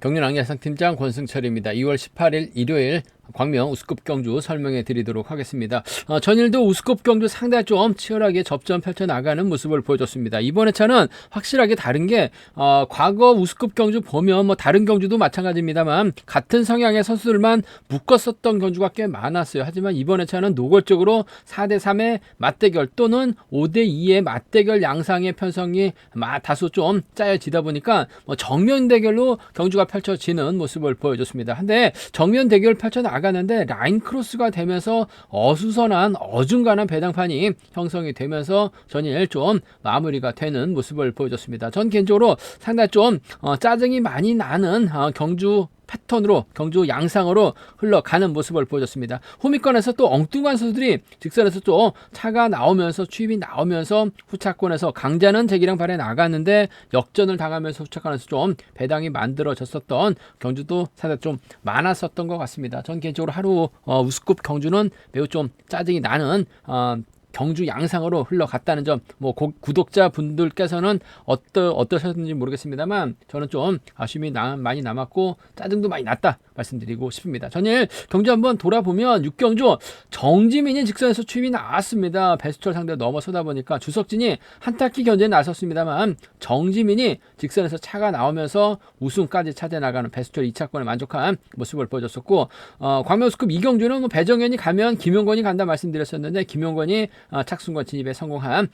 경륜항해상팀장 권승철입니다. 2월 18일 일요일 광명 우스컵 경주 설명해 드리도록 하겠습니다. 전일도 우스컵 경주 상당히 좀 치열하게 접전 펼쳐나가는 모습을 보여줬습니다. 이번 회차는 확실하게 다른 게 과거 우스컵 경주 보면 뭐 다른 경주도 마찬가지입니다만 같은 성향의 선수들만 묶었었던 경주가 꽤 많았어요. 하지만 이번 회차는 노골적으로 4대3의 맞대결 또는 5대2의 맞대결 양상의 편성이 다소 좀 짜여지다 보니까 정면 대결로 경주가 펼쳐지는 모습을 보여줬습니다. 근데 정면 대결 펼쳐나가는데 라인 크로스가 되면서 어수선한 어중간한 배당판이 형성이 되면서 전일 좀 마무리가 되는 모습을 보여줬습니다. 전 개인적으로 상당히 좀 짜증이 많이 나는 경주 패턴으로 경주 양상으로 흘러가는 모습을 보여줬습니다. 후미권에서 또 엉뚱한 선수들이 직선에서 또 차가 나오면서 추입이 나오면서 후차권에서 강자는 제기량 발에 나갔는데 역전을 당하면서 후차권에서 좀 배당이 만들어졌었던 경주도 상당히 좀 많았었던 것 같습니다. 전 개인적으로 하루 우스컵 경주는 매우 좀 짜증이 나는 경주 양상으로 흘러갔다는 점, 구독자 분들께서는 어떠셨는지 모르겠습니다만 저는 좀 아쉬움이 많이 남았고 짜증도 많이 났다 말씀드리고 싶습니다. 전일 경주 한번 돌아보면 6경주 정지민이 직선에서 추입이 나왔습니다. 배수철 상대로 넘어서다 보니까 주석진이 한타키 견제에 나섰습니다만 정지민이 직선에서 차가 나오면서 우승까지 차지해 나가는 배수철 2차권에 만족한 모습을 보여줬었고 광명우스컵 2경주는 배정현이 가면 김용건이 간다 말씀드렸었는데 김용건이 착순권 진입에 성공한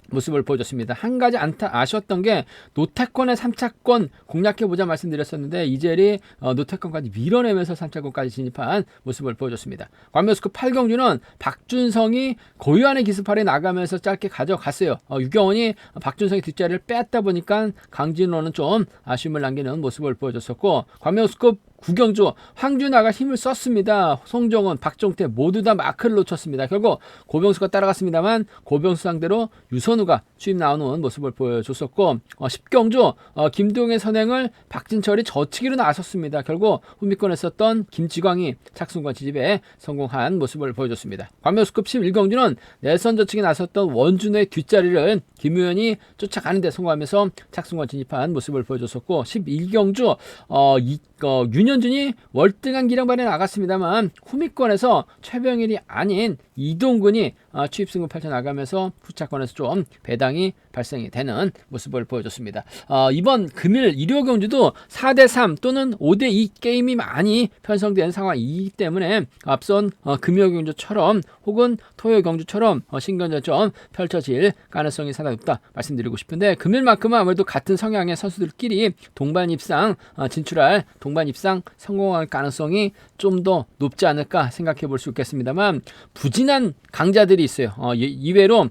모습을 보여줬습니다. 한 가지 아쉬웠던 게 노태권의 3차권 공략해보자 말씀드렸었는데 이젤이 노태권까지 밀어내면서 3차권까지 진입한 모습을 보여줬습니다. 광명우스컵 8경주는 박준성이 고유한의 기습팔에 나가면서 짧게 가져갔어요. 유경원이 박준성의 뒷자리를 뺐다 보니까 강진호는 좀 아쉬움을 남기는 모습을 보여줬었고 광명우스컵 9경주 황준하가 힘을 썼습니다. 송정원, 박종태 모두 다 마크를 놓쳤습니다. 결국 고병수가 따라갔습니다만 고병수 상대로 유선우가 추임 나오는 모습을 보여줬었고 10경주 김도영의 선행을 박진철이 젖히기로 나섰습니다. 결국 후미권에 썼던 김지광이 착순권 진입에 성공한 모습을 보여줬습니다. 광명우스컵 11경주는 내선 젖히기 나섰던 원준호의 뒷자리를 김우현이 쫓아가는데 성공하면서 착순권 진입한 모습을 보여줬었고 11경주 윤현준이 월등한 기량발에 나갔습니다만 후미권에서 최병일이 아닌 이동근이 추입승부 펼쳐나가면서 후차권에서 좀 배당이 발생이 되는 모습을 보여줬습니다. 이번 금일 일요 경주도 4대3 또는 5대2 게임이 많이 편성된 상황이기 때문에 앞선 금요 경주처럼 혹은 토요 경주처럼 신경전 좀 펼쳐질 가능성이 상당히 높다 말씀드리고 싶은데 금일만큼은 아무래도 같은 성향의 선수들끼리 동반 입상 진출할 동반 입상 성공할 가능성이 좀 더 높지 않을까 생각해 볼 수 있겠습니다만 부진한 강자들이 있어요. 이외로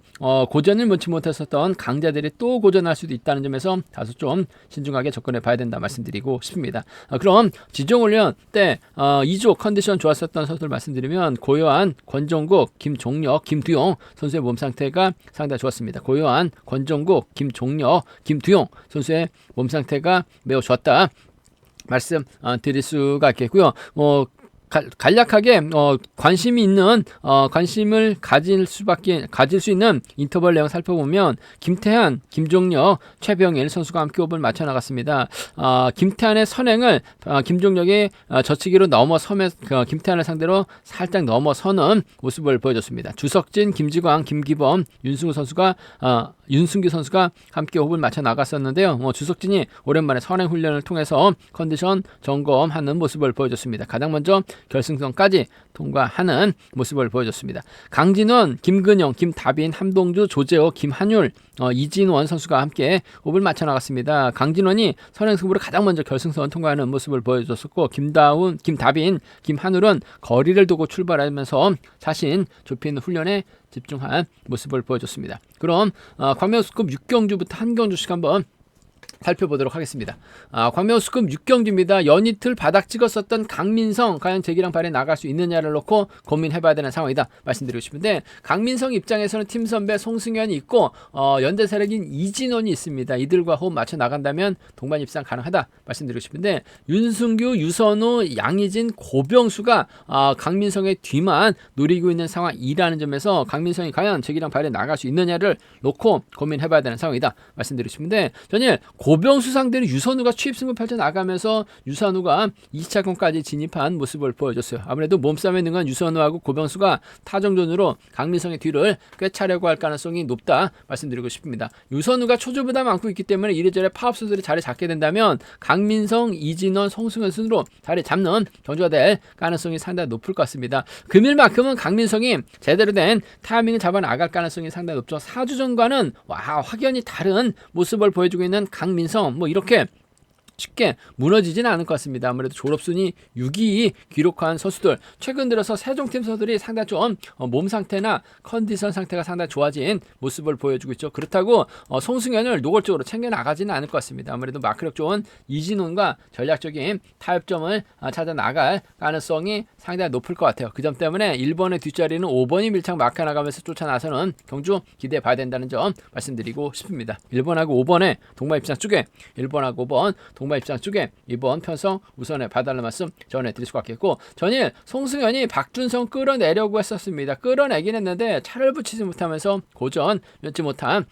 고전을 먼치 못했었던 강자들이 또 고전할 수도 있다는 점에서 다소 좀 신중하게 접근해 봐야 된다 말씀드리고 싶습니다. 그럼 지정훈련 때 2조 컨디션 좋았었던 선수들 말씀드리면 고요한, 권종국, 김종혁, 김두용 선수의 몸 상태가 상당히 좋았습니다. 고요한, 권종국, 김종혁, 김두용 선수의 몸 상태가 매우 좋았다 말씀 드릴 수가 있겠고요. 간략하게 관심이 있는 관심을 가질 수 있는 인터벌 내용 살펴보면 김태한, 김종혁, 최병일 선수가 함께 호흡을 맞춰 나갔습니다. 김태한의 선행을 김종혁의 젖히기로 넘어서면서 김태한을 상대로 살짝 넘어서는 모습을 보여줬습니다. 주석진, 김지광, 김기범, 윤승규 선수가 함께 호흡을 맞춰 나갔었는데요. 주석진이 오랜만에 선행 훈련을 통해서 컨디션 점검하는 모습을 보여줬습니다. 가장 먼저 결승선까지 통과하는 모습을 보여줬습니다. 강진원, 김근영, 김다빈, 함동주, 조재호, 김한율, 이진원 선수가 함께 호흡을 맞춰 나갔습니다. 강진원이 선행승부로 가장 먼저 결승선 통과하는 모습을 보여줬었고 김다빈, 김한율은 거리를 두고 출발하면서 자신 좁힌 훈련에 집중한 모습을 보여줬습니다. 그럼 광명우스컵 6경주부터 한 경주씩 한번 살펴보도록 하겠습니다. 광명우스컵 6경주입니다. 연이틀 바닥 찍었었던 강민성 과연 제기랑 발에 나갈 수 있느냐를 놓고 고민해봐야 되는 상황이다 말씀드리고 싶은데 강민성 입장에서는 팀 선배 송승현이 있고 연대 세력인 이진원이 있습니다. 이들과 호흡 맞춰 나간다면 동반 입상 가능하다 말씀드리고 싶은데 윤승규, 유선우, 양희진, 고병수가 강민성의 뒤만 노리고 있는 상황이라는 점에서 강민성이 과연 제기랑 발에 나갈 수 있느냐를 놓고 고민해봐야 되는 상황이다 말씀드리고 싶은데 전일 고병수 상대로 유선우가 추입승부 펼쳐나가면서 유선우가 2차권까지 진입한 모습을 보여줬어요. 아무래도 몸싸움에 능한 유선우하고 고병수가 타정전으로 강민성의 뒤를 꿰차려고 할 가능성이 높다 말씀드리고 싶습니다. 유선우가 초조보다 많고 있기 때문에 이래저래 파업선수들이 자리 잡게 된다면 강민성, 이진원, 송승현 순으로 자리 잡는 경주가 될 가능성이 상당히 높을 것 같습니다. 금일만큼은 강민성이 제대로 된 타이밍을 잡아 나갈 가능성이 상당히 높죠. 4주전과는 확연히 다른 모습을 보여주고 있는 강민성, 이렇게 쉽게 무너지지는 않을 것 같습니다. 아무래도 졸업순위 6위 기록한 선수들, 최근 들어서 세종팀 선수들이 상당히 좀 몸 상태나 컨디션 상태가 상당히 좋아진 모습을 보여주고 있죠. 그렇다고 송승현을 노골적으로 챙겨 나가지는 않을 것 같습니다. 아무래도 마크력 좋은 이진훈과 전략적인 타협점을 찾아 나갈 가능성이 상당히 높을 것 같아요. 그 점 때문에 1번의 뒷자리는 5번이 밀착 막혀 나가면서 쫓아 나서는 경주 기대해 봐야 된다는 점 말씀드리고 싶습니다. 1번하고 5번의 동반 입장 쪽에 1번하고 5번 동반 입장 쪽에 이번 편성 우선에 봐달라는 말씀 전해드릴 수가 있겠고, 전일 송승현이 박준성 끌어내려고 했었습니다. 끌어내긴 했는데 차를 붙이지 못하면서 고전 면치 못한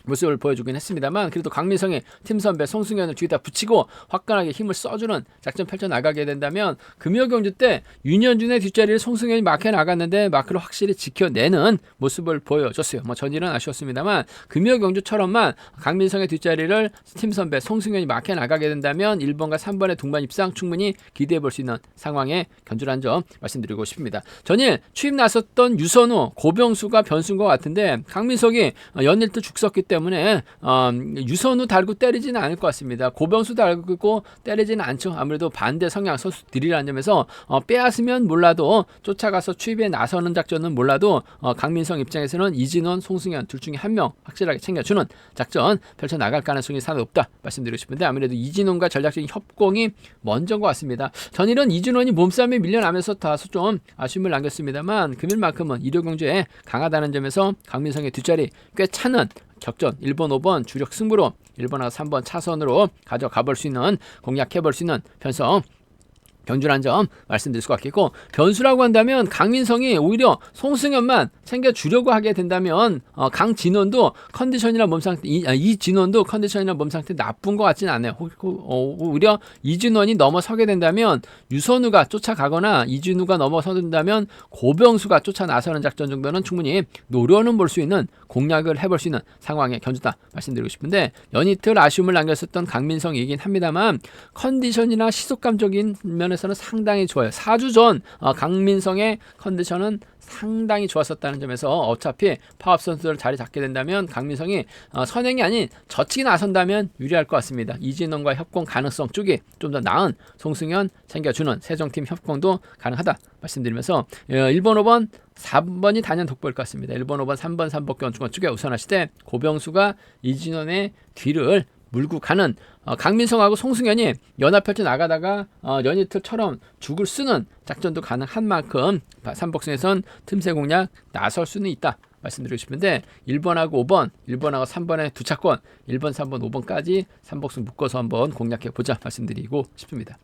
모습을 보여주긴 했습니다만, 그래도 강민성의 팀 선배 송승현을 뒤에다 붙이고 화끈하게 힘을 써주는 작전 펼쳐나가게 된다면 금요 경주 때 윤현준의 뒷자리를 송승현이 마크해 나갔는데 마크를 확실히 지켜내는 모습을 보여줬어요. 전일은 아쉬웠습니다만 금요 경주처럼만 강민성의 뒷자리를 팀 선배 송승현이 마크해 나가게 된다면 1번과 3번의 동반 입상 충분히 기대해 볼 수 있는 상황의 견주라는 점 말씀드리고 싶습니다. 전일 취임 나섰던 유선우, 고병수가 변수인 것 같은데 강민석이 연일도 죽섰기 때문에 유선우 달고 때리지는 않을 것 같습니다. 고병수 달고 때리지는 않죠. 아무래도 반대 성향 선수들이라는 점에서 빼앗으면 몰라도 쫓아가서 추입에 나서는 작전은 몰라도 강민성 입장에서는 이진원, 송승현 둘 중에 한 명 확실하게 챙겨주는 작전 펼쳐나갈 가능성이 상당히 높다 말씀드리고 싶은데, 아무래도 이진원과 전략적인 협공이 먼저인 것 같습니다. 전일은 이진원이 몸싸움에 밀려나면서 다소 좀 아쉬움을 남겼습니다만 금일만큼은 일요경주에 강하다는 점에서 강민성의 뒷자리 꽤 차는 격전 1번, 5번 주력 승부로 1번하고 3번 차선으로 가져가 볼 수 있는, 공략해 볼 수 있는 편성 경주라는 점 말씀드릴 수가 있겠고, 변수라고 한다면 강민성이 오히려 송승현만 챙겨주려고 하게 된다면 강진원도 컨디션이나 몸상태, 이진원도 컨디션이나 몸상태 나쁜 것 같지는 않아요. 오히려 이진원이 넘어서게 된다면 유선우가 쫓아가거나 이진우가 넘어선다면 고병수가 쫓아 나서는 작전 정도는 충분히 노려는 볼 수 있는, 공략을 해볼 수 있는 상황의 견주다 말씀드리고 싶은데, 연이틀 아쉬움을 남겼었던 강민성이긴 합니다만 컨디션이나 시속감적인 면에서는 상당히 좋아요. 4주 전 강민성의 컨디션은 상당히 좋았었다는 점에서 어차피 파업 선수들 자리 잡게 된다면 강민성이 선행이 아닌 젖히기 나선다면 유리할 것 같습니다. 이진원과 협공 가능성 쪽이 좀 더 나은 송승현 챙겨주는 세종팀 협공도 가능하다 말씀드리면서 1번, 5번, 4번이 단연 돋보일 것 같습니다. 1번, 5번, 3번, 3번 중간 쪽에 우선하시되 고병수가 이진원의 뒤를 물고 가는, 강민성하고 송승현이 연합 펼쳐 나가다가 연이틀처럼 죽을 쓰는 작전도 가능한 만큼 삼복승에선 틈새 공략 나설 수는 있다 말씀드리고 싶은데, 1번하고 5번, 1번하고 3번의 두 차권 1번, 3번, 5번까지 삼복승 묶어서 한번 공략해 보자 말씀드리고 싶습니다.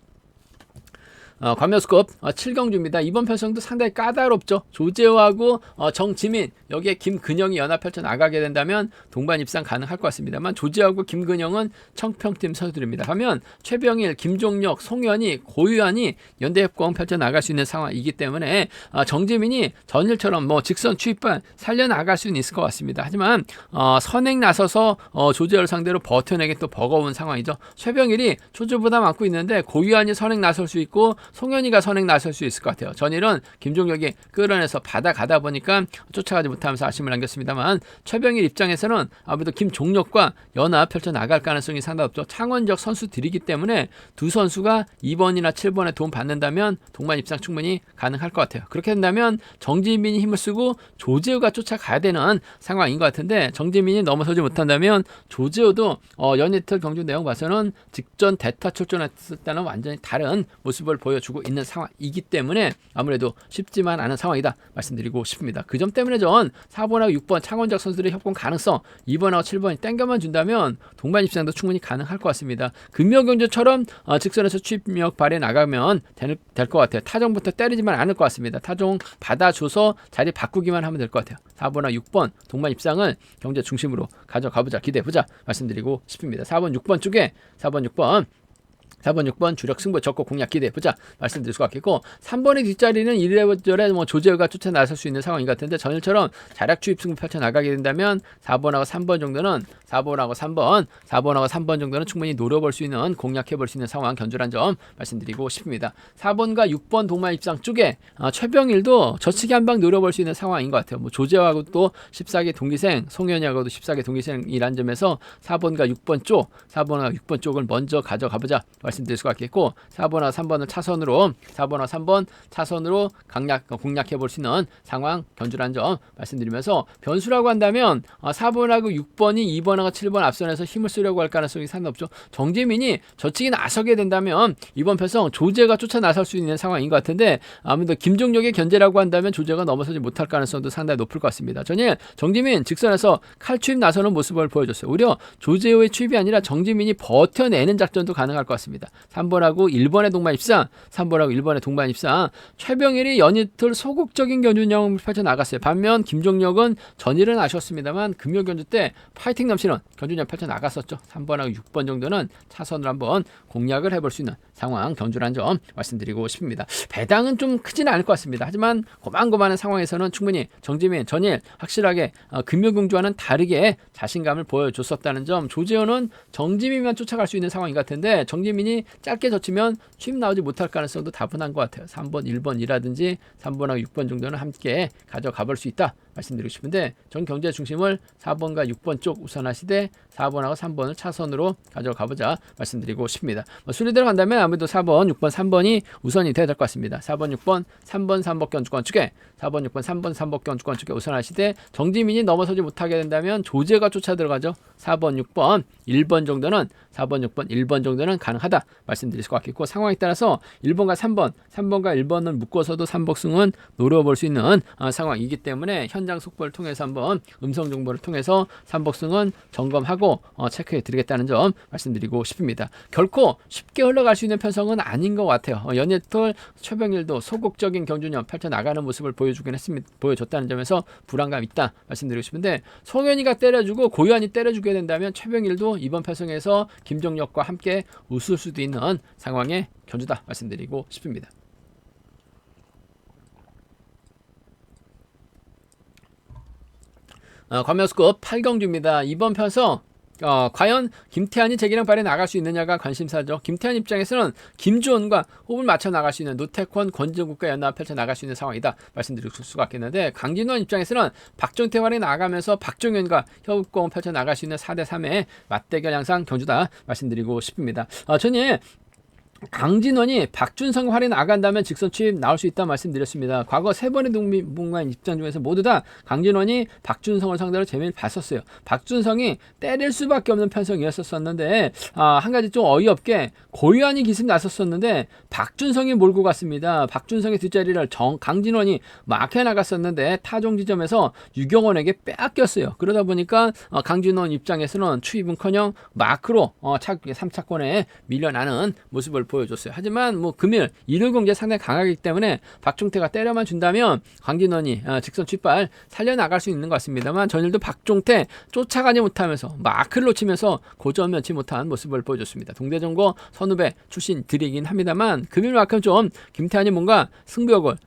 관면수급 7경주입니다. 이번 편성도 상당히 까다롭죠. 조재호하고 정지민, 여기에 김근영이 연합 펼쳐 나가게 된다면 동반 입상 가능할 것 같습니다만, 조재호하고 김근영은 청평팀 선수들입니다. 하면 최병일, 김종혁, 송현이, 고유한이 연대협공 펼쳐 나갈 수 있는 상황이기 때문에 정지민이 전일처럼 직선 추입반 살려나갈 수는 있을 것 같습니다. 하지만 선행 나서서 조재호를 상대로 버텨내기 또 버거운 상황이죠. 최병일이 초조보다 많고 있는데 고유한이 선행 나설 수 있고 송현이가 선행 나설 수 있을 것 같아요. 전일은 김종혁이 끌어내서 받아가다 보니까 쫓아가지 못하면서 아쉬움을 남겼습니다만, 최병일 입장에서는 아무래도 김종혁과 연합 펼쳐 나갈 가능성이 상당히 높죠. 창원적 선수들이기 때문에 두 선수가 2번이나 7번에 도움 받는다면 동반 입상 충분히 가능할 것 같아요. 그렇게 된다면 정지민이 힘을 쓰고 조재호가 쫓아가야 되는 상황인 것 같은데, 정지민이 넘어서지 못한다면 조재호도 연이틀 경주 내용 봐서는 직전 대타 출전했을 때는 완전히 다른 모습을 보여 보여주고 있는 상황이기 때문에 아무래도 쉽지만 않은 상황이다 말씀드리고 싶습니다. 그 점 때문에 전 4번하고 6번 창원적 선수들의 협공 가능성 2번하고 7번이 땡겨만 준다면 동반 입상도 충분히 가능할 것 같습니다. 금요경주처럼 직선에서 추입력 발휘 나가면 될 것 같아요. 타종부터 때리지만 않을 것 같습니다. 타종 받아줘서 자리 바꾸기만 하면 될 것 같아요. 4번하고 6번 동반 입상을 경제 중심으로 가져가보자, 기대해보자 말씀드리고 싶습니다. 4번 6번 쪽에 4번 6번 주력 승부 적고 공략 기대해보자 말씀드릴 수가 있겠고, 3번의 뒷자리는 이래저래 조재호가 쫓아 나설 수 있는 상황인 것 같은데 전일처럼 자력 추입 승부 펼쳐나가게 된다면 4번하고 3번 정도는 4번하고 3번 정도는 충분히 노려볼 수 있는, 공략해볼 수 있는 상황 견주란 점 말씀드리고 싶습니다. 4번과 6번 동반 입상 쪽에 최병일도 저치기 한 방 노려볼 수 있는 상황인 것 같아요. 조재호하고 또 14기 동기생, 송현이하고도 14기 동기생이란 점에서 4번과 6번 쪽을 먼저 가져가보자 말씀드릴 수가 있겠고, 4번과 3번을 차선으로 4번과 3번 차선으로 공략해 볼 수 있는 상황 견주라는 점 말씀드리면서, 변수라고 한다면 4번하고 6번이 2번하고 7번 앞선에서 힘을 쓰려고 할 가능성이 상당히 높죠. 정재민이 저치기 나서게 된다면 이번 편성 조재가 쫓아 나설 수 있는 상황인 것 같은데, 아무래도 김종력의 견제라고 한다면 조재가 넘어서지 못할 가능성도 상당히 높을 것 같습니다. 전일 정재민 직선에서 칼추입 나서는 모습을 보여줬어요. 오히려 조재호의 추입이 아니라 정재민이 버텨내는 작전도 가능할 것 같습니다. 3번하고 1번의 동반 입상, 3번하고 1번의 동반 입상, 최병일이 연이틀 소극적인 견주력을 펼쳐나갔어요. 반면 김종력은 전일은 아쉬웠습니다만 금요 견주 때 파이팅 넘치는 견주력 펼쳐나갔었죠. 3번하고 6번 정도는 차선으로 한번 공략을 해볼 수 있는 상황 견주라는 점 말씀드리고 싶습니다. 배당은 좀 크지는 않을 것 같습니다. 하지만 고만고만한 상황에서는 충분히 정재민 전일 확실하게 금요 경주와는 다르게 자신감을 보여줬었다는 점, 조재호는 정재민만 쫓아갈 수 있는 상황인 것 같은데 정재민이 짧게 젖히면 취임 나오지 못할 가능성도 다분한 것 같아요. 3번, 1번이라든지 3번하고 6번 정도는 함께 가져가 볼 수 있다 말씀드리고 싶은데, 전 경제 중심을 4번과 6번 쪽 우선하시되 4번하고 3번을 차선으로 가져가 보자 말씀드리고 싶습니다. 순위대로 간다면 아무래도 4번, 6번, 3번이 우선이 돼야 될 것 같습니다. 4번, 6번, 3번, 3번 주권 쪽에 4번, 6번, 3번, 3번 주권 쪽에 우선하시되, 정지민이 넘어서지 못하게 된다면 조재가 쫓아 들어가죠. 4번, 6번, 1번 정도는 4번, 6번, 1번 정도는 가능하다 말씀드릴 수 있겠고, 상황에 따라서 1번과 3번과 1번을 묶어서도 3복승은 노려볼 수 있는 상황이기 때문에 현장 속보를 통해서 한번 음성 정보를 통해서 3복승은 점검하고 체크해 드리겠다는 점 말씀드리고 싶습니다. 결코 쉽게 흘러갈 수 있는 편성은 아닌 것 같아요. 연예털 최병일도 소극적인 경주력 펼쳐나가는 모습을 보여줬다는 점에서 불안감 있다 말씀드리고 싶은데, 송현이가 때려주고 고유한이 때려주게 된다면 최병일도 이번 편성에서 김종력과 함께 웃을 수도 있는 상황의 견주다 말씀드리고 싶습니다. 관명수급 8경주입니다. 이번 편성 과연 김태환이 재기량 발에 나갈 수 있느냐가 관심사죠. 김태환 입장에서는 김주원과 호흡을 맞춰 나갈 수 있는 노태권 권정국가 연합 펼쳐 나갈 수 있는 상황이다 말씀드릴 수가 있겠는데, 강진원 입장에서는 박정태환이 나가면서 박종현과 협공을 펼쳐 나갈 수 있는 4대3의 맞대결 양상 경주다 말씀드리고 싶습니다. 전에 강진원이 박준성 활이 나간다면 직선 추입 나올 수 있다 말씀드렸습니다. 과거 3번의 동반 입장 중에서 모두 다 강진원이 박준성을 상대로 재미를 봤었어요. 박준성이 때릴 수밖에 없는 편성이었었는데 한 가지 좀 어이없게 고유한이 기습 나섰었는데 박준성이 몰고 갔습니다. 박준성의 뒷자리를 강진원이 막혀 나갔었는데 타종 지점에서 유경원에게 빼앗겼어요. 그러다 보니까 강진원 입장에서는 추입은커녕 마크로 3차권에 밀려나는 모습을 보여줬어요. 하지만 금일 일요일 공제 상당히 강하기 때문에 박종태가 때려만 준다면 강진원이 직선 뒷발 살려나갈 수 있는 것 같습니다만, 전일도 박종태 쫓아가지 못하면서 마크를 놓치면서 고점 면치 못한 모습을 보여줬습니다. 동대전고 선후배 출신들이긴 합니다만 금일만큼 좀 김태환이 뭔가 승부욕을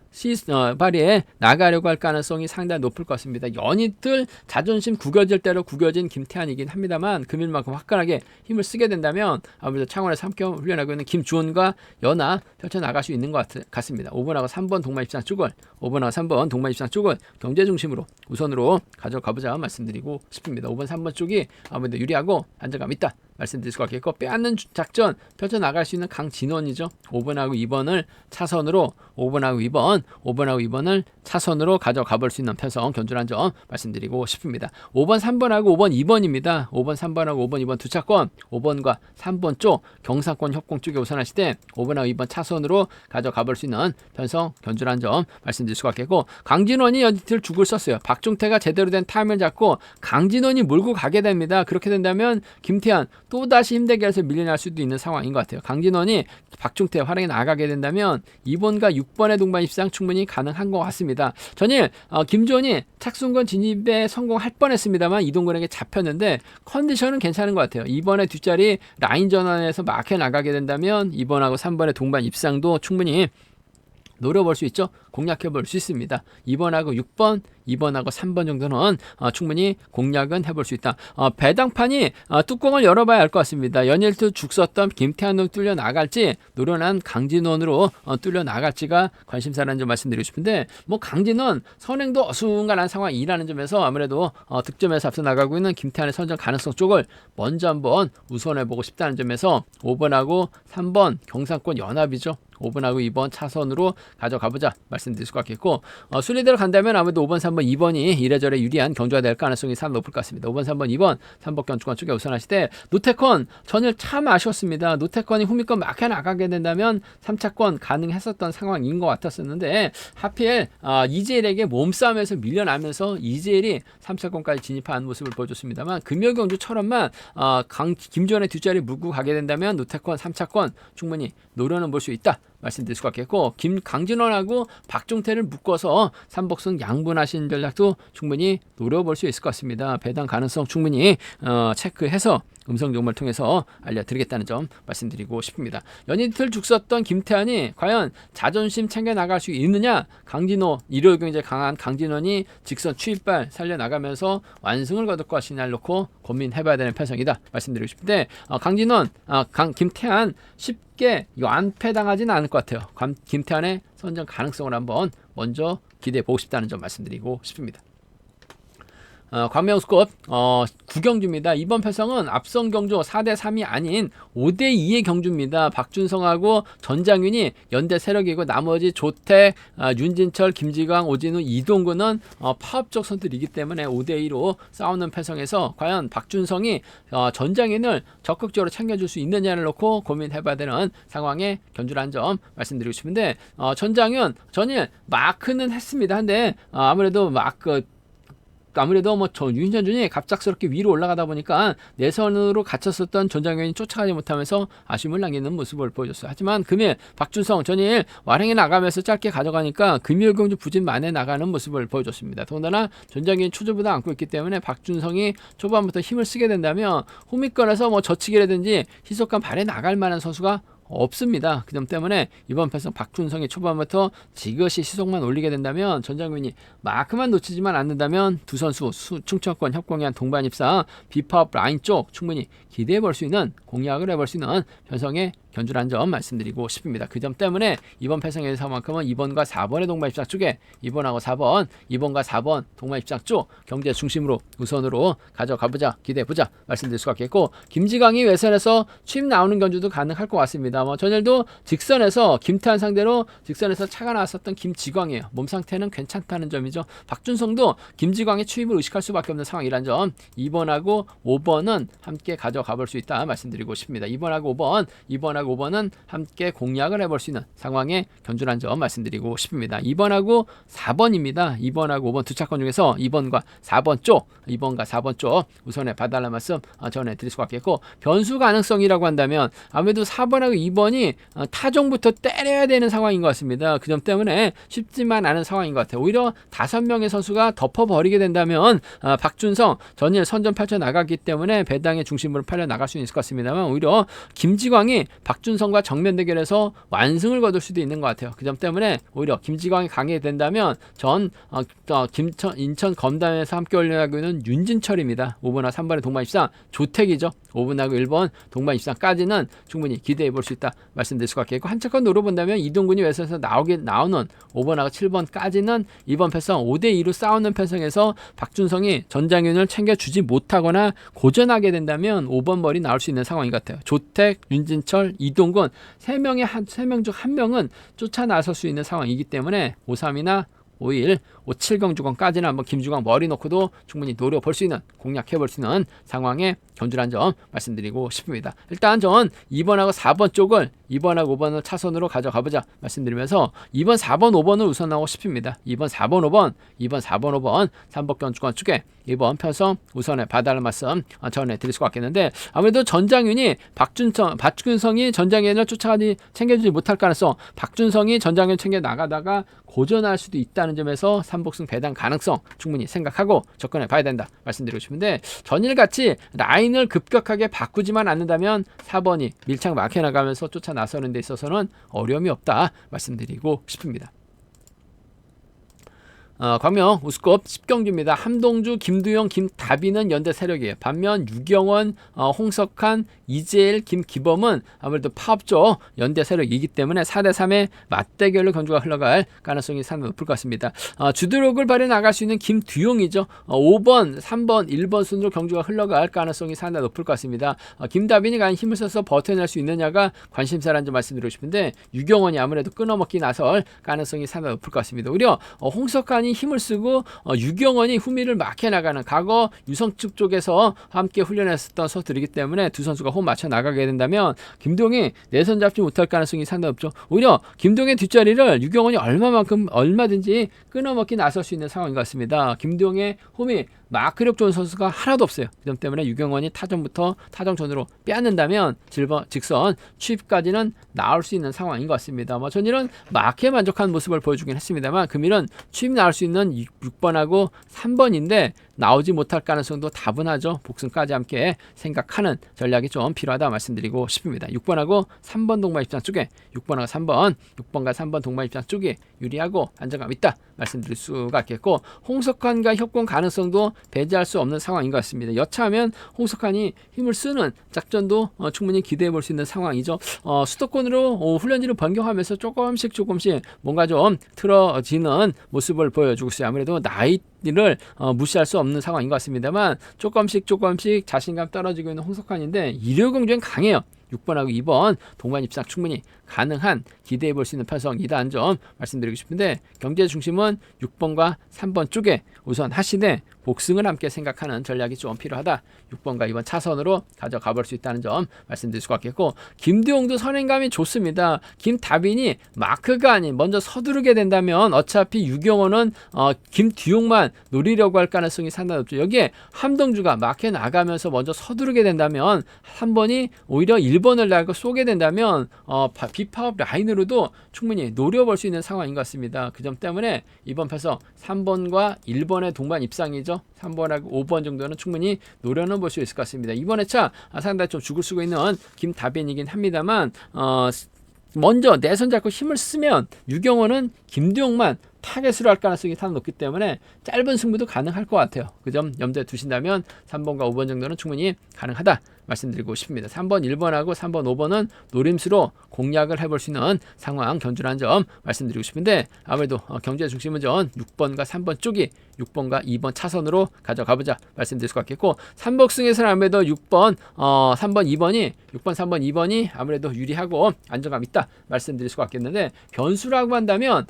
발휘해 나가려고 할 가능성이 상당히 높을 것 같습니다. 연이틀 자존심 구겨질 대로 구겨진 김태환이긴 합니다만 금일만큼 화끈하게 힘을 쓰게 된다면 아무래도 창원에서 함께 훈련하고 있는 김주원과 연합 펼쳐나갈 수 있는 것 같습니다. 5번하고 3번 동반 입상 쪽을 5번하고 3번 동반 입상 쪽을 경제 중심으로 우선으로 가져가보자 말씀드리고 싶습니다. 5번 3번 쪽이 아무래도 유리하고 안정감 있다 말씀드릴 수가 있겠고, 빼앗는 작전 펼쳐나갈 수 있는 강진원이죠. 5번하고 2번을 차선으로 5번을 차선으로 가져가 볼 수 있는 편성 견주란 점 말씀드리고 싶습니다. 5번 3번하고 5번 2번입니다. 5번 3번하고 5번 2번 두 차권, 5번과 3번 쪽 경상권 협공 쪽에 우선하실 때 5번하고 2번 차선으로 가져가 볼 수 있는 편성 견주란 점 말씀드릴 수가 있겠고, 강진원이 연이틀 죽을 썼어요. 박종태가 제대로 된 타임을 잡고 강진원이 몰고 가게 됩니다. 그렇게 된다면 김태환 또다시 힘대결에서 밀려날 수도 있는 상황인 것 같아요. 강진원이 박종태 활약에 나가게 된다면 2번과 6번의 동반 입상 충분히 가능한 것 같습니다. 전일 김주원이 착순권 진입에 성공할 뻔했습니다만 이동근에게 잡혔는데 컨디션은 괜찮은 것 같아요. 2번의 뒷자리 라인 전환에서 막혀 나가게 된다면 2번하고 3번의 동반 입상도 충분히 노려볼 수 있죠. 공략해 볼 수 있습니다. 2번하고 6번, 2번하고 3번 정도는 충분히 공략은 해볼 수 있다. 배당판이 뚜껑을 열어봐야 알 것 같습니다. 연일투 죽 썼던 김태환으로 뚫려 나갈지, 노련한 강진원으로 뚫려 나갈지가 관심사라는 점 말씀드리고 싶은데, 뭐 강진원 선행도 어수선한 상황이라는 점에서 아무래도 득점에서 앞서 나가고 있는 김태환의 선정 가능성 쪽을 먼저 한번 우선해보고 싶다는 점에서 5번하고 3번 경상권 연합이죠. 5번하고 2번 차선으로 가져가보자 말씀드릴 수가 있겠고, 순위대로 간다면 아무래도 5번, 3번, 2번이 이래저래 유리한 경주가 될 가능성이 상당히 높을 것 같습니다. 5번, 3번, 2번, 3번 경주권 쪽에 우선하실 때 노태권 전일 참 아쉬웠습니다. 노태권이 후미권 막혀 나가게 된다면 3차권 가능했었던 상황인 것 같았었는데, 하필 이재일에게 몸싸움에서 밀려나면서 이재일이 3차권까지 진입한 모습을 보여줬습니다만, 금요경주처럼만 김주원의 뒷자리 물고 가게 된다면 노태권 3차권 충분히 노려는 볼 수 있다 말씀드릴 수가 있겠고, 강진원하고 박종태를 묶어서 삼복승 양분하신 전략도 충분히 노려볼 수 있을 것 같습니다. 배당 가능성 충분히 체크해서 음성 정보를 통해서 알려드리겠다는 점 말씀드리고 싶습니다. 연이틀 죽 썼던 김태환이 과연 자존심 챙겨나갈 수 있느냐, 강진호 일요일 경제 강한 강진원이 직선 추입발 살려나가면서 완승을 거둘 것이냐를 놓고 고민해봐야 되는 편성이다 말씀드리고 싶은데, 강진원, 김태환 쉽게 완패당하지는 않을 것 같아요. 김태환의 선정 가능성을 한번 먼저 기대해보고 싶다는 점 말씀드리고 싶습니다. 광명우스컵 9경주입니다. 이번 편성은 앞선 경주 4대3이 아닌 5대2의 경주입니다. 박준성하고 전장윤이 연대 세력이고, 나머지 조택, 윤진철, 김지광, 오진우, 이동근은 파업적 선수들이기 때문에 5대2로 싸우는 편성에서 과연 박준성이 전장윤을 적극적으로 챙겨줄 수 있느냐를 놓고 고민해봐야 되는 상황에 견주라는 점 말씀드리고 싶은데, 전장윤 전일 마크는 했습니다. 한데 아무래도 윤현준이 갑작스럽게 위로 올라가다 보니까 내선으로 갇혔었던 전장현이 쫓아가지 못하면서 아쉬움을 남기는 모습을 보여줬어요. 하지만 금일 박준성 전일 완행에 나가면서 짧게 가져가니까 금요일경주 부진 만에 나가는 모습을 보여줬습니다. 더군다나 전장현이 초조보다 안고 있기 때문에 박준성이 초반부터 힘을 쓰게 된다면 후미권에서 저치기라든지 희속감 발에 나갈 만한 선수가 없습니다. 그 점 때문에 이번 편성 박준성이 초반부터 지그시 시속만 올리게 된다면, 전장균이 마크만 놓치지만 않는다면 두 선수 충청권 협공에 한 동반 입상 비파업 라인 쪽 충분히 기대해 볼 수 있는, 공략을 해볼 수 있는 편성의 견주란 점 말씀드리고 싶습니다. 그 점 때문에 이번 편성에서만큼은 2번과 4번의 동반 입상 쪽에 2번과 4번 동반 입상 쪽 경제 중심으로 우선으로 가져가보자, 기대해보자 말씀드릴 수가 있겠고, 김지광이 외선에서 취임 나오는 견주도 가능할 것 같습니다. 전일도 직선에서 김태환 상대로 직선에서 차가 나왔었던 김지광이에요. 몸 상태는 괜찮다는 점이죠. 박준성도 김지광의 추입을 의식할 수밖에 없는 상황이란 점, 2번하고 5번은 함께 가져가 볼 수 있다 말씀드리고 싶습니다. 2번하고 5번은 함께 공략을 해볼 수 있는 상황에 견주란 점 말씀드리고 싶습니다. 2번하고 4번입니다. 2번하고 5번 두 차권 중에서 2번과 4번 쪽 우선에 봐달라는 말씀 전해드릴 수가 있겠고, 변수 가능성이라고 한다면 아무래도 4번하고 2번이 타종부터 때려야 되는 상황인 것 같습니다. 그 점 때문에 쉽지만 않은 상황인 것 같아요. 오히려 5명의 선수가 덮어버리게 된다면 박준성 전일 선전 펼쳐 나가기 때문에 배당의 중심으로 팔려 나갈 수 있을 것 같습니다만, 오히려 김지광이 박준성과 정면 대결에서 완승을 거둘 수도 있는 것 같아요. 그 점 때문에 오히려 김지광이 강하게 된다면 인천 검단에서 함께 올려나가고 있는 윤진철입니다. 5번과 3번의 동반 입상 조택이죠. 5번하고 1번 동반 입상까지는 충분히 기대해 볼 수 있다 말씀드릴 수가 있겠고, 한차권 노려본다면 이동군이 외선에서 나오는 5번하고 7번까지는 이번 패성 5대2로 싸우는 패성에서 박준성이 전장윤을 챙겨주지 못하거나 고전하게 된다면 5번 머리 나올 수 있는 상황인 것 같아요. 조택, 윤진철, 이동군 3명 중 1명은 쫓아 나설 수 있는 상황이기 때문에 5-3이나 5-1, 5-7 경주권까지는 한번 김주광 머리 놓고도 충분히 노려볼 수 있는, 공략해볼 수 있는 상황에 견주란 점 말씀드리고 싶습니다. 일단 전 2번하고 4번 쪽을 2번하고 5번을 차선으로 가져가보자 말씀드리면서 2번, 4번, 5번을 우선하고 싶습니다. 2번, 4번, 5번, 2번, 4번, 5번 3번 견주권 쪽에 2번 편성 우선에 봐달라는 말씀 전해드릴 수가 있겠는데, 아무래도 전장윤이 박준성이 전장윤을 챙겨주지 못할 가능성, 박준성이 전장윤 챙겨 나가다가 고전할 수도 있다는 점에서 삼복승 배당 가능성 충분히 생각하고 접근해 봐야 된다 말씀드리고 싶은데, 전일같이 라인을 급격하게 바꾸지만 않는다면 4번이 밀착 막혀나가면서 쫓아 나서는 데 있어서는 어려움이 없다 말씀드리고 싶습니다. 광명 우스컵 10경주입니다. 함동주, 김두영, 김다비는 연대 세력이에요. 반면 유경원, 홍석한, 이재일, 김기범은 아무래도 파업조 연대 세력이기 때문에 4대3의 맞대결로 경주가 흘러갈 가능성이 상당히 높을 것 같습니다. 주도력을 발휘해 나갈 수 있는 김두용이죠. 5번, 3번, 1번 순으로 경주가 흘러갈 가능성이 상당히 높을 것 같습니다. 김다빈이 과연 힘을 써서 버텨낼 수 있느냐가 관심사라는 점 말씀드리고 싶은데, 유경원이 아무래도 끊어먹기 나설 가능성이 상당히 높을 것 같습니다. 오히려 홍석한이 힘을 쓰고 유경원이 후미를 막혀나가는, 과거 유성측 쪽에서 함께 훈련했었던 선수들이기 때문에 두 선수가 호흡 맞춰 나가게 된다면 김동이 내선 잡지 못할 가능성이 상당히 높죠. 오히려 김동의 뒷자리를 유경원이 얼마든지 끊어먹기 나설 수 있는 상황인 것 같습니다. 김동의 홈이 마크력 좋은 선수가 하나도 없어요. 그 점 때문에 유경원이 타전부터 타정전으로 빼앗는다면 직선 취입까지는 나올 수 있는 상황인 것 같습니다. 전일은 마크에 만족한 모습을 보여주긴 했습니다만, 금일은 취입 나올 수 있는 6번하고 3번인데 나오지 못할 가능성도 다분하죠. 복승까지 함께 생각하는 전략이 좀 필요하다 말씀드리고 싶습니다. 6번하고 3번 동반 입장 쪽에 6번하고 3번, 6번과 3번 동반 입장 쪽이 유리하고 안정감 있다 말씀드릴 수가 있겠고, 홍석환과 협공 가능성도 배제할 수 없는 상황인 것 같습니다. 여차하면 홍석환이 힘을 쓰는 작전도 충분히 기대해 볼 수 있는 상황이죠. 수도권으로 훈련지를 변경하면서 조금씩 뭔가 좀 틀어지는 모습을 보여주고 있어요. 아무래도 나이를 무시할 수 없는 상황인 것 같습니다만, 조금씩 자신감 떨어지고 있는 홍석환인데 이력경쟁 강해요. 6번하고 2번 동반 입상 충분히 가능한, 기대해 볼 수 있는 편성이다는 점 말씀드리고 싶은데, 경제 중심은 6번과 3번 쪽에 우선 하시되 복승을 함께 생각하는 전략이 좀 필요하다. 6번과 2번 차선으로 가져가 볼 수 있다는 점 말씀드릴 수가 있겠고, 김두용도 선행감이 좋습니다. 김다빈이 마크가 아닌 먼저 서두르게 된다면 어차피 유경원은 김두용만 노리려고 할 가능성이 상당히 높죠. 여기에 함동주가 마크에 나가면서 먼저 서두르게 된다면 3번이 오히려 1번을 나고 쏘게 된다면 비파업 라인으로도 충분히 노려볼 수 있는 상황인 것 같습니다. 그 점 때문에 이번 패서 3번과 1번의 동반 입상이죠. 3번하고 5번 정도는 충분히 노려는 볼 수 있을 것 같습니다. 이번 회차 상당히 좀 죽을 수가 있는 김다빈이긴 합니다만, 먼저 내선 잡고 힘을 쓰면 유경원은 김두용만 타겟으로 할 가능성이 상당히 높기 때문에 짧은 승부도 가능할 것 같아요. 그 점 염두에 두신다면 3번과 5번 정도는 충분히 가능하다 말씀드리고 싶습니다. 3번, 1번하고 3번, 5번은 노림수로 공략을 해볼 수 있는 상황 견주라는 점 말씀드리고 싶은데, 아무래도 경제 중심은 전 6번과 3번 쪽이 6번과 2번 차선으로 가져가보자 말씀드릴 수가 있겠고, 3복승에서는 아무래도 6번, 3번, 2번이 6번, 3번, 2번이 아무래도 유리하고 안정감 있다 말씀드릴 수가 있겠는데, 변수라고 한다면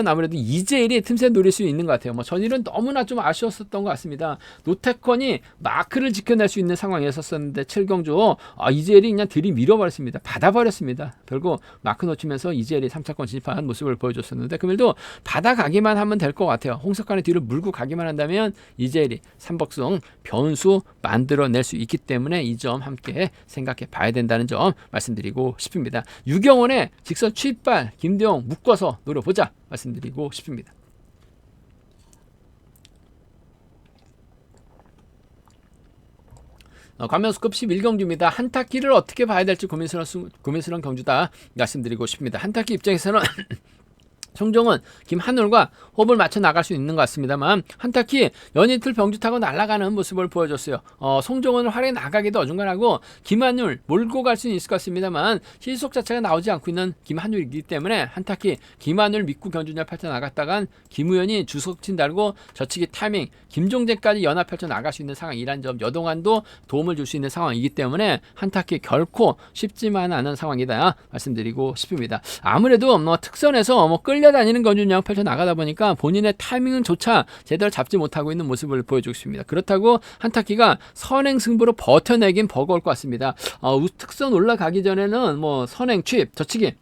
아무래도 이재일이 틈새 노릴 수 있는 것 같아요. 전일은 너무나 좀 아쉬웠었던 것 같습니다. 노태권이 마크를 지켜낼 수 있는 상황이었었는데 7경주 이재일이 그냥 들이밀어버렸습니다. 받아버렸습니다. 결국 마크 놓치면서 이재일이 3차권 진입한 모습을 보여줬었는데, 금일도 받아가기만 하면 될 것 같아요. 홍석환의 뒤를 물고 가기만 한다면 이재일이 3복승 변수 만들어낼 수 있기 때문에 이 점 함께 생각해 봐야 된다는 점 말씀드리고 싶습니다. 유경원의 직선 취입발 김두용 묶어서 노려보자 말씀드리고 싶습니다. 광명수급 11경주입니다. 한타키를 어떻게 봐야 될지 고민스러운 경주다 말씀드리고 싶습니다. 한타키 입장에서는 송정은, 김한울과 호흡을 맞춰 나갈 수 있는 것 같습니다만 한타키 연이틀 병주 타고 날아가는 모습을 보여줬어요. 송정은을 활에 나가기도 어중간하고 김한울 몰고 갈 수는 있을 것 같습니다만 시속 자체가 나오지 않고 있는 김한울이기 때문에 한타키 김한울 믿고 견주냐 펼쳐 나갔다간 김우현이 주석진 달고 저치기 타이밍 김종재까지 연합 펼쳐 나갈 수 있는 상황이란 점, 여동안도 도움을 줄 수 있는 상황이기 때문에 한타키 결코 쉽지만 않은 상황이다 말씀드리고 싶습니다. 아무래도 특선에서 끌려다니는 견주냐 펼쳐 나가다 보니까 본인의 타이밍은 조차 제대로 잡지 못하고 있는 모습을 보여주고 있습니다. 그렇다고 한타키가 선행 승부로 버텨내긴 버거울 것 같습니다. 특선 올라가기 전에는 선행, 취입, 저치기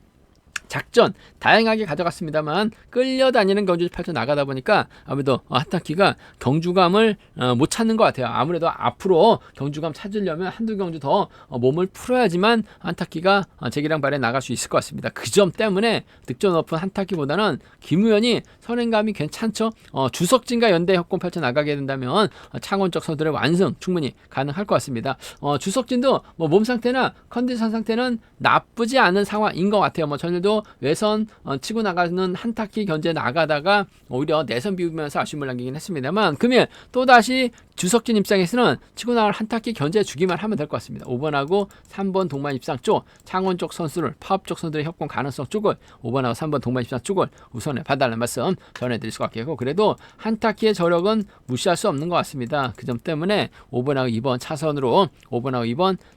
작전 다양하게 가져갔습니다만 끌려다니는 경주 펼쳐 나가다 보니까 아무래도 한타키가 경주감을 못 찾는 것 같아요. 아무래도 앞으로 경주감 찾으려면 한두 경주 더 몸을 풀어야지만 한타키가 재기량 발에 나갈 수 있을 것 같습니다. 그 점 때문에 득점 높은 한타키보다는 김우현이 선행감이 괜찮죠. 주석진과 연대 협공 펼쳐 나가게 된다면 창원 쪽 선수들의 완승 충분히 가능할 것 같습니다. 주석진도 몸 상태나 컨디션 상태는 나쁘지 않은 상황인 것 같아요. 전일도 외선 치고 나가는 한타키 견제 나가다가 오히려 내선 비우면서 아쉬움을 남기긴 했습니다만 금일 또다시 주석진 입장에서는 치고 나갈 한타키 견제 주기만 하면 될 것 같습니다. 5번하고 3번 동반 입상 쪽 창원 쪽 선수를 파업 쪽 선수들의 협공 가능성 쪽을 5번하고 3번 동반 입상 쪽을 우선에 봐달라는 말씀 전해드릴 수 같겠고, 그래도 한타키의 저력은 무시할 수 없는 것 같습니다. 그 점 때문에 5번하고 2번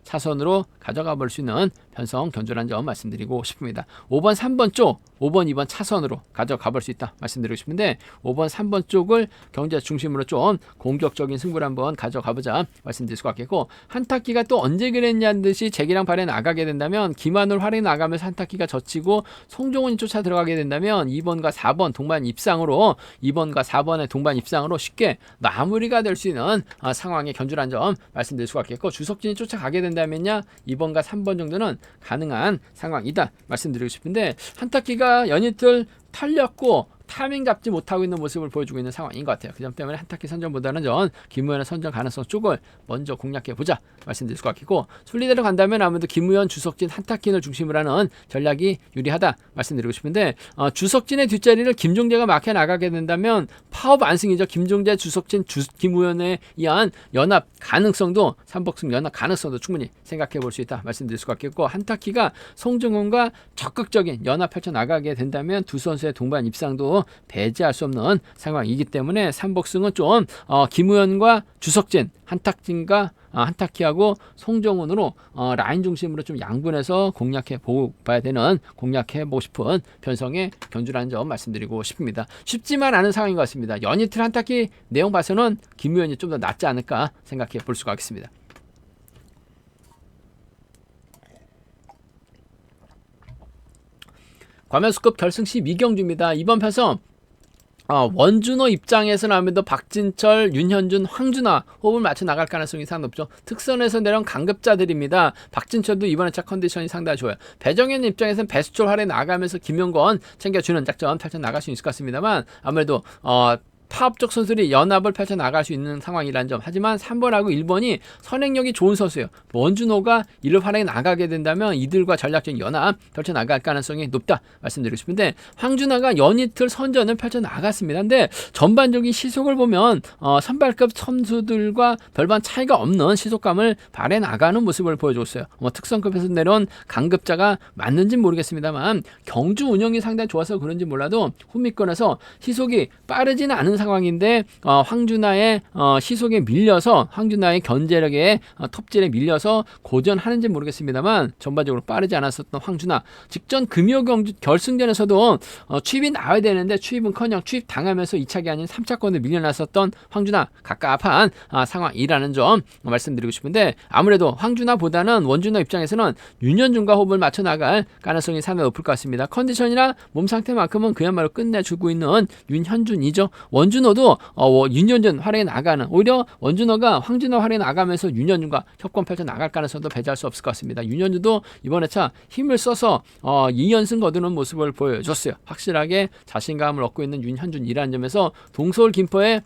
차선으로 가져가 볼 수 있는 편성 견주라는 점 말씀드리고 싶습니다. 5번 3번 쪽 5번 2번 차선으로 가져가 볼 수 있다 말씀드리고 싶은데 5번 3번 쪽을 경제 중심으로 좀 공격적인 승부를 한번 가져가 보자 말씀드릴 수 같겠고, 한타키가 또 언제 그랬냐는 듯이 재기량 발에 나가게 된다면 김한울 활에 나가면서 한타키가 젖히고 송종훈이 쫓아 들어가게 된다면 2번과 4번 동반 입상으로 2번과 4번의 동반 입상으로 쉽게 마무리가 될 수 있는 상황의 견주라는 점 말씀드릴 수 같겠고, 주석진이 쫓아가게 된다면야 2번과 3번 정도는 가능한 상황이다 말씀드리고 싶은데 한타키가 연이틀 털렸고 타이밍 잡지 못하고 있는 모습을 보여주고 있는 상황인 것 같아요. 그 점 때문에 한타키 선전보다는 김우현의 선전 가능성 쪽을 먼저 공략해 보자 말씀드릴 수 같겠고, 순리대로 간다면 아무래도 김우현, 주석진, 한타키를 중심으로 하는 전략이 유리하다 말씀드리고 싶은데 주석진의 뒷자리를 김종재가 막혀 나가게 된다면 파업 안승이죠. 김종재, 주석진, 김우현에 의한 연합 가능성도 삼복승 연합 가능성도 충분히 생각해 볼 수 있다 말씀드릴 수 같겠고, 한타키가 송정훈과 적극적인 연합 펼쳐 나가게 된다면 두 선수의 동반 입상도 배제할 수 없는 상황이기 때문에 삼복승은 좀 김우현과 주석진, 한타키하고 송정훈으로 라인 중심으로 좀 양분해서 공략해 보고 싶은 편성의 견주라는 점 말씀드리고 싶습니다. 쉽지만 않은 상황인 것 같습니다. 연이틀 한타키 내용 봐서는 김우현이 좀 더 낫지 않을까 생각해 볼 수가 있습니다. 과면수급 결승 12경주입니다. 이번 편성 원준호 입장에서는 아무래도 박진철, 윤현준, 황준하 호흡을 맞춰 나갈 가능성이 상당히 높죠. 특선에서 내려온 강급자들입니다. 박진철도 이번에 차 컨디션이 상당히 좋아요. 배정현 입장에서는 배수철 활에 나가면서 김용건 챙겨주는 작전 펼쳐 나갈 수 있을 것 같습니다만 아무래도 파업 쪽 선수들이 연합을 펼쳐 나갈 수 있는 상황이라는 점. 하지만 3번하고 1번이 선행력이 좋은 선수예요. 원준호가 이를 활에 나가게 된다면 이들과 전략적인 연합 펼쳐 나갈 가능성이 높다 말씀드리고 싶은데, 황준하가 연이틀 선전을 펼쳐 나갔습니다. 근데 전반적인 시속을 보면 선발급 선수들과 별반 차이가 없는 시속감을 발해 나가는 모습을 보여줬어요. 특선급에서 내려온 강급자가 맞는지는 모르겠습니다만 경주 운영이 상당히 좋아서 그런지 몰라도 후미권에서 시속이 빠르지는 않은 상황인데 황준하의 시속에 밀려서 황준하의 견제력에 톱질에 밀려서 고전하는지 모르겠습니다만 전반적으로 빠르지 않았었던 황준하, 직전 금요 경주 결승전에서도 취입이 나와야 되는데 취입은커녕 취입 당하면서 2차기 아닌 3차권을 밀려났었던 황준하 갑갑한 상황이라는 점 말씀드리고 싶은데, 아무래도 황준하보다는 원준호 입장에서는 윤현준과 호흡을 맞춰 나갈 가능성이 상당히 높을 것 같습니다. 컨디션이나 몸 상태만큼은 그야말로 끝내주고 있는 윤현준이죠. 원준호도 윤현준 활에 나가는, 오히려 원준호가 황준호 활에 나가면서 윤현준과 협권 펼쳐 나갈 가능성도 배제할 수 없을 것 같습니다. 윤현준도 이번에 차 힘을 써서 2연승 거두는 모습을 보여줬어요. 확실하게 자신감을 얻고 있는 윤현준이라는 점에서 동서울 김포의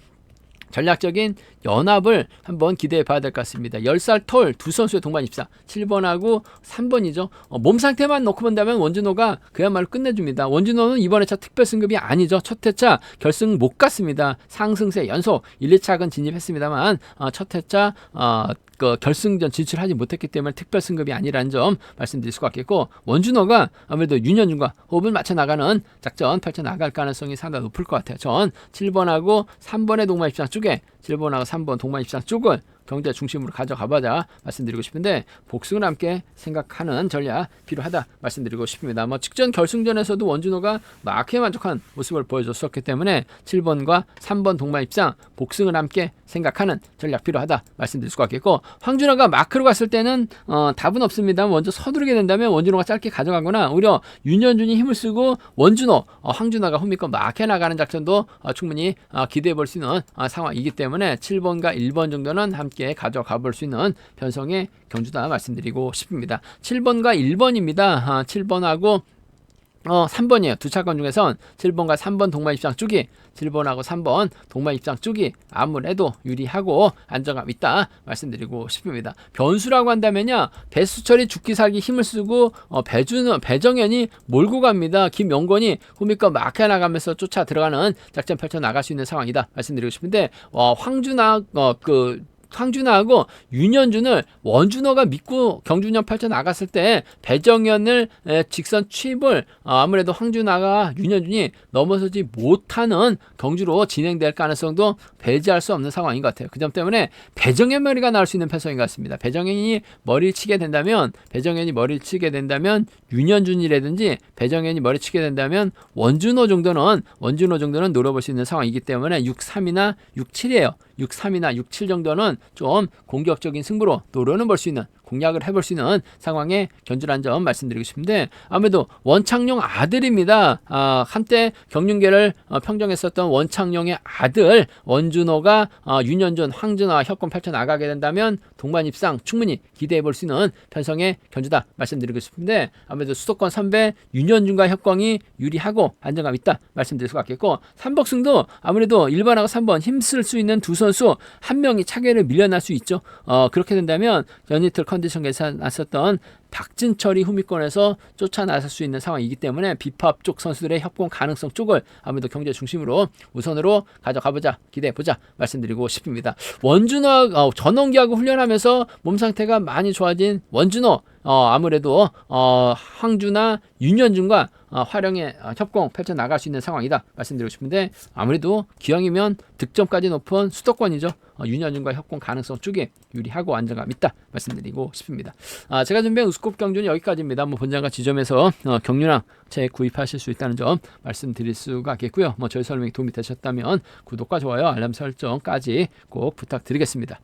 전략적인 연합을 한번 기대해 봐야 될 것 같습니다. 10살 톨 두 선수의 동반 입상 7번하고 3번이죠. 몸 상태만 놓고 본다면 원준호가 그야말로 끝내줍니다. 원준호는 이번 회차 특별 승급이 아니죠. 첫 회차 결승 못 갔습니다. 상승세 연속 1, 2차는 진입했습니다만 첫 회차 그 결승전 진출하지 못했기 때문에 특별 승급이 아니라는 점 말씀드릴 수가 있겠고, 원준호가 아무래도 윤현준과 호흡을 맞춰 나가는 작전 펼쳐 나갈 가능성이 상당히 높을 것 같아요. 전 7번하고 3번의 동반 입장 쪽에 7번하고 3번 동반 입장 쪽을 경제 중심으로 가져가보자 말씀드리고 싶은데, 복승을 함께 생각하는 전략 필요하다 말씀드리고 싶습니다. 직전 결승전에서도 원준호가 막히게 만족한 모습을 보여줬었기 때문에 7번과 3번 동반 입장 복승을 함께 생각하는 전략 필요하다 말씀드릴 수가 있겠고, 황준호가 마크로 갔을 때는 답은 없습니다. 먼저 서두르게 된다면 원준호가 짧게 가져가거나 오히려 윤현준이 힘을 쓰고 원준호, 황준호가 홈미권 막혀 나가는 작전도 충분히 기대해 볼 수 있는 상황이기 때문에 7번과 1번 정도는 함께 가져가 볼 수 있는 편성의 경주다 말씀드리고 싶습니다. 7번과 1번입니다. 7번하고 3번이에요. 두 차권 중에선 7번과 3번 동반 입장 쪽이 7번하고 3번 동반 입장 쪽이 아무래도 유리하고 안정감 있다 말씀드리고 싶습니다. 변수라고 한다면요, 배수철이 죽기 살기 힘을 쓰고 배정현이 몰고 갑니다. 김영권이 후미권 막혀 나가면서 쫓아 들어가는 작전 펼쳐 나갈 수 있는 상황이다 말씀드리고 싶은데, 황준하고 윤현준을 원준호가 믿고 경주전 펼쳐 나갔을 때 배정현을 직선 취입을 아무래도 황준하가 윤현준이 넘어서지 못하는 경주로 진행될 가능성도 배제할 수 없는 상황인 것 같아요. 그 점 때문에 배정현 머리가 나올 수 있는 편성인 것 같습니다. 배정현이 머리를 치게 된다면 윤현준이라든지 배정현이 머리 치게 된다면 원준호 정도는 노려볼 수 있는 상황이기 때문에 6-3이나 6-7이에요. 6-3이나 6-7 정도는 좀 공격적인 승부로 노려는 볼 수 있는, 공략을 해볼 수 있는 상황에 견주라는 점 말씀드리고 싶은데, 아무래도 원창용 아들입니다. 한때 경륜계를 평정했었던 원창용의 아들 원준호가 윤현준, 황준호와 협공 펼쳐 나가게 된다면 동반 입상 충분히 기대해 볼 수 있는 편성의 견주다 말씀드리고 싶은데, 아무래도 수도권 선배 윤현준과 협공이 유리하고 안정감 있다 말씀드릴 수가 있겠고, 삼복승도 아무래도 1번하고 3번 힘쓸 수 있는 두 선수 한 명이 차계를 밀려날 수 있죠. 그렇게 된다면 연이틀 컨디션 괜찮았었던 박진철이 후미권에서 쫓아나설 수 있는 상황이기 때문에 비팝 쪽 선수들의 협공 가능성 쪽을 아무래도 경제 중심으로 우선으로 가져가보자, 기대해보자 말씀드리고 싶습니다. 원준호 전원기하고 훈련하면서 몸 상태가 많이 좋아진 원준호, 아무래도 황준하, 윤현준과 활용의 협공 펼쳐 나갈 수 있는 상황이다 말씀드리고 싶은데, 아무래도 기왕이면 득점까지 높은 수도권이죠. 윤현준과 협공 가능성 쪽에 유리하고 안정감 있다 말씀드리고 싶습니다. 제가 준비한 우스컵 경주는 여기까지입니다. 본장과 지점에서 경륜왕 책 구입하실 수 있다는 점 말씀드릴 수가 있겠고요. 저희 설명이 도움이 되셨다면 구독과 좋아요, 알람 설정까지 꼭 부탁드리겠습니다.